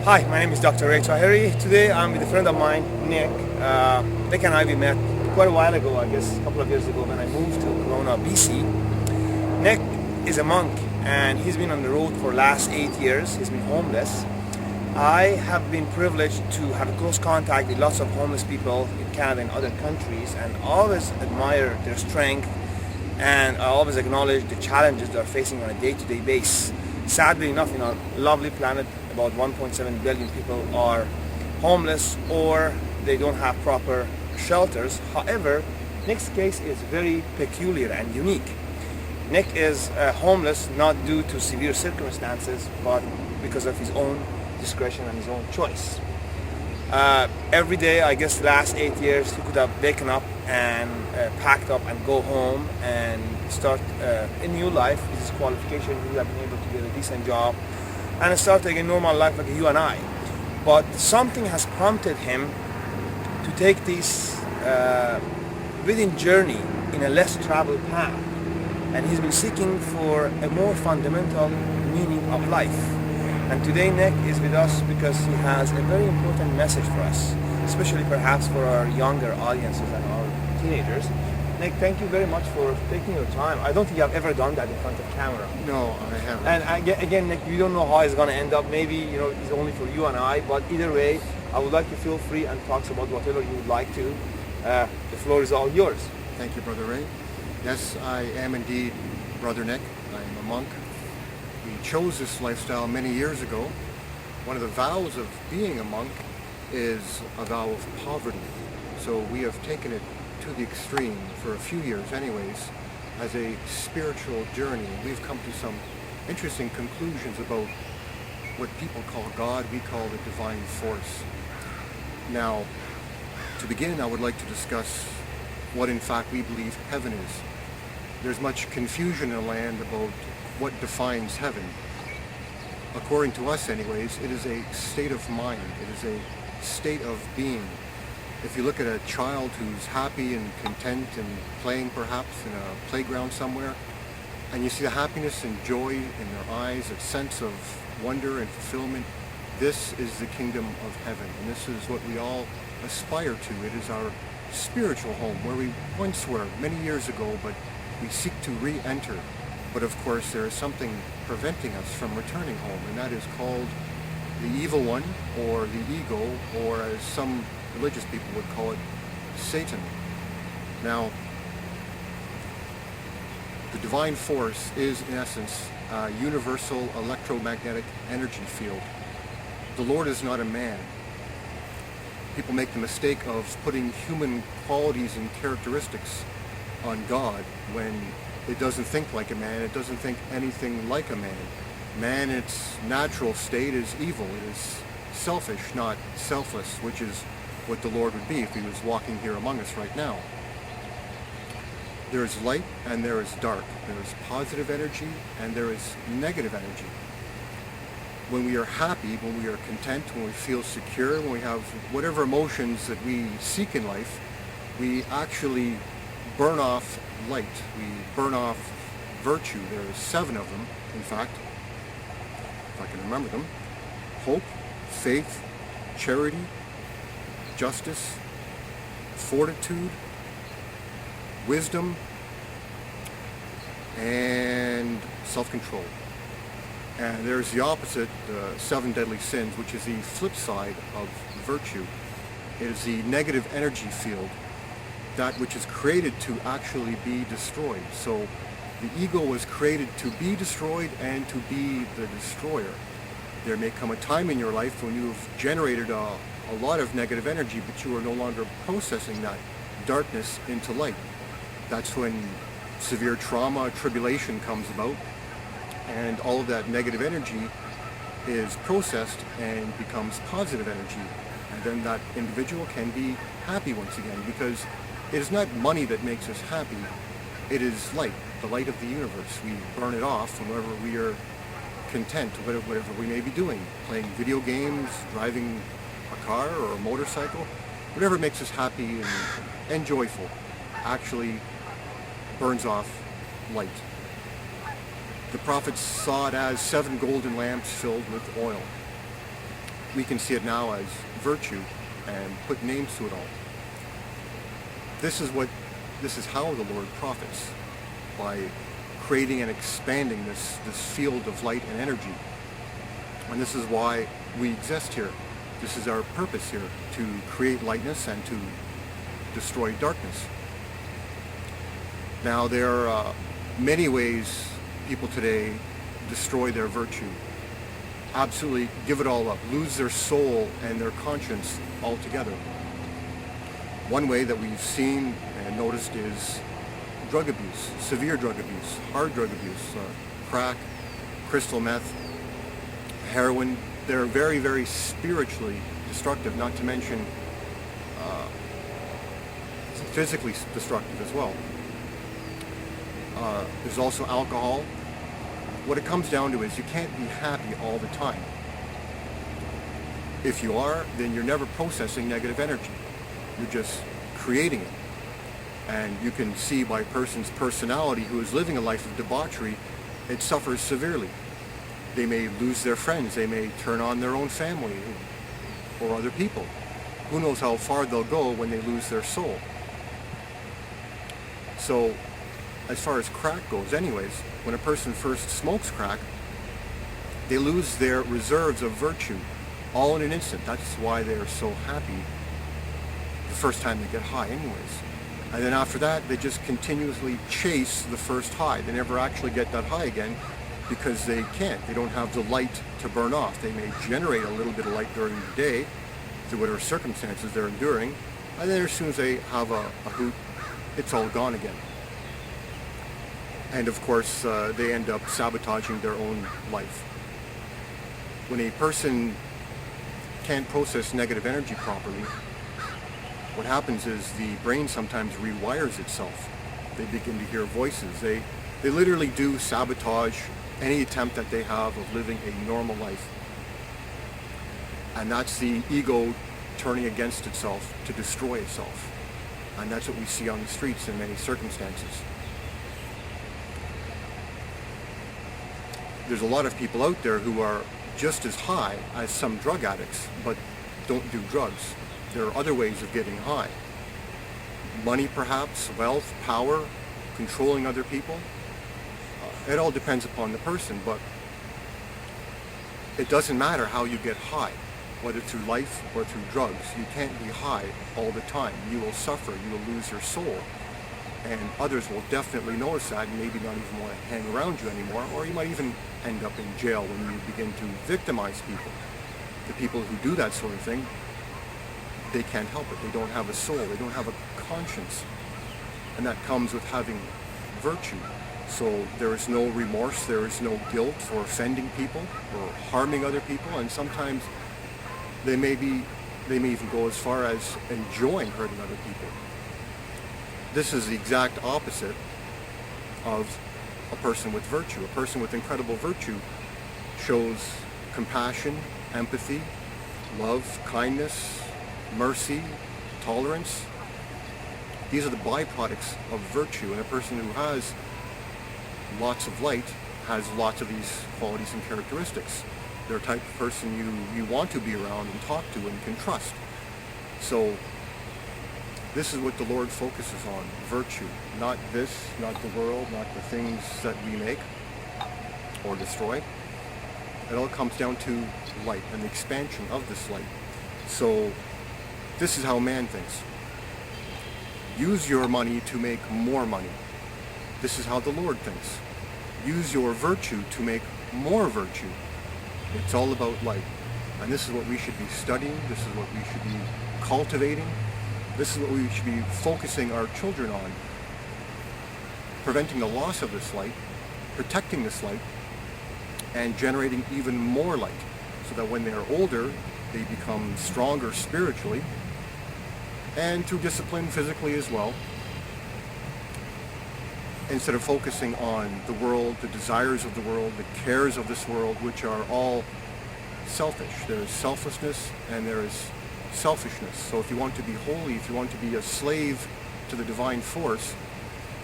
Hi, my name is Dr. Taheri. Today I'm with a friend of mine, Nick. Nick and I, we met quite a while ago, I guess a couple of years ago when I moved to Kelowna, BC. Nick is a monk and he's been on the road for the last 8 years. He's been homeless. I have been privileged to have close contact with lots of homeless people in Canada and other countries, and always admire their strength, and I always acknowledge the challenges they're facing on a day-to-day basis. Sadly enough, in our lovely planet, about 1.7 billion people are homeless or they don't have proper shelters. However, Nick's case is very peculiar and unique. Nick is homeless not due to severe circumstances, but because of his own discretion and his own choice. Every day, I guess the last 8 years, he could have waken up and packed up and go home and start a new life. With his qualification, he would have been able to get a decent job and start a normal life like you and I. But something has prompted him to take this within journey in a less traveled path, and he's been seeking for a more fundamental meaning of life. And today Nick is with us because he has a very important message for us, especially perhaps for our younger audiences and our teenagers. Nick, thank you very much for taking your time. I don't think I've ever done that in front of camera. No, I haven't. And again, Nick, you don't know how it's going to end up. Maybe, it's only for you and I, but either way, I would like you to feel free and talk about whatever you would like to. The floor is all yours. Thank you, Brother Ray. Yes, I am indeed Brother Nick. I am a monk. We chose this lifestyle many years ago. One of the vows of being a monk is a vow of poverty. So we have taken it to the extreme for a few years anyways as a spiritual journey. We've come to some interesting conclusions about what people call God, we call the divine force. Now, to begin, I would like to discuss what in fact we believe heaven is. There's much confusion in the land about what defines heaven. According to us anyways, it is a state of mind. It is a state of being. If you look at a child who's happy and content and playing perhaps in a playground somewhere, and you see the happiness and joy in their eyes, a sense of wonder and fulfillment, this is the kingdom of heaven, and this is what we all aspire to. It is our spiritual home, where we once were many years ago, but we seek to re-enter. But of course there is something preventing us from returning home, and that is called the evil one, or the ego, or as some religious people would call it, Satan. Now, the divine force is in essence a universal electromagnetic energy field. The Lord is not a man. People make the mistake of putting human qualities and characteristics on God when it doesn't think like a man, it doesn't think anything like a man. Man, in its natural state, is evil. It is selfish, not selfless, which is what the Lord would be if he was walking here among us right now. There is light and there is dark. There is positive energy and there is negative energy. When we are happy, when we are content, when we feel secure, when we have whatever emotions that we seek in life, we actually burn off light. We burn off virtue. There are 7 of them, in fact, if I can remember them. Hope, faith, charity, justice, fortitude, wisdom, and self-control. And there's the opposite, the 7 deadly sins, which is the flip side of virtue. It is the negative energy field, that which is created to actually be destroyed. So the ego was created to be destroyed and to be the destroyer. There may come a time in your life when you've generated a lot of negative energy, but you are no longer processing that darkness into light. That's when severe trauma, tribulation comes about, and all of that negative energy is processed and becomes positive energy. And then that individual can be happy once again, because it is not money that makes us happy. It is light, the light of the universe. We burn it off whenever we are content, whatever we may be doing, playing video games, driving a car or a motorcycle, whatever makes us happy and joyful actually burns off light. The prophets saw it as 7 golden lamps filled with oil. we can see it now as virtue and put names to it all. This is how the Lord profits, by creating and expanding this field of light and energy. And this is why we exist here. This is our purpose here, to create lightness and to destroy darkness. Now, there are many ways people today destroy their virtue. Absolutely give it all up, lose their soul and their conscience altogether. One way that we've seen and noticed is drug abuse, severe drug abuse, hard drug abuse, crack, crystal meth, heroin. They're very, very spiritually destructive, not to mention physically destructive as well. There's also alcohol. What it comes down to is you can't be happy all the time. If you are, then you're never processing negative energy. You're just creating it. And you can see by a person's personality who is living a life of debauchery, it suffers severely. They may lose their friends. They may turn on their own family or other people. Who knows how far they'll go when they lose their soul. So, as far as crack goes anyways, when a person first smokes crack, they lose their reserves of virtue all in an instant. That's why they're so happy the first time they get high anyways. And then after that, they just continuously chase the first high. They never actually get that high again because they can't. They don't have the light to burn off. They may generate a little bit of light during the day through whatever circumstances they're enduring, and then as soon as they have a hoot, it's all gone again. And of course, they end up sabotaging their own life. When a person can't process negative energy properly, what happens is the brain sometimes rewires itself. They begin to hear voices. They literally do sabotage any attempt that they have of living a normal life. And that's the ego turning against itself to destroy itself. And that's what we see on the streets in many circumstances. There's a lot of people out there who are just as high as some drug addicts, but don't do drugs. There are other ways of getting high. Money perhaps, wealth, power, controlling other people. It all depends upon the person, but it doesn't matter how you get high, whether through life or through drugs. You can't be high all the time. You will suffer, you will lose your soul. And others will definitely notice that and maybe not even want to hang around you anymore, or you might even end up in jail when you begin to victimize people. The people who do that sort of thing, they can't help it. They don't have a soul, they don't have a conscience. And that comes with having virtue. So there is no remorse, there is no guilt for offending people or harming other people, and sometimes they may even go as far as enjoying hurting other people. This is the exact opposite of a person with virtue. A person with incredible virtue shows compassion, empathy, love, kindness, mercy, tolerance. These are the byproducts of virtue, and a person who has lots of light has lots of these qualities and characteristics. They're a type of person you want to be around and talk to and can trust. So this is what the Lord focuses on, virtue. Not this, not the world, not the things that we make or destroy. It all comes down to light and the expansion of this light. So this is how man thinks. Use your money to make more money. This is how the Lord thinks. Use your virtue to make more virtue. It's all about light. And this is what we should be studying. This is what we should be cultivating. This is what we should be focusing our children on. Preventing the loss of this light, protecting this light, and generating even more light. So that when they're older, they become stronger spiritually and through discipline physically as well. Instead of focusing on the world, the desires of the world, the cares of this world, which are all selfish. There is selflessness and there is selfishness. So if you want to be holy, if you want to be a slave to the divine force,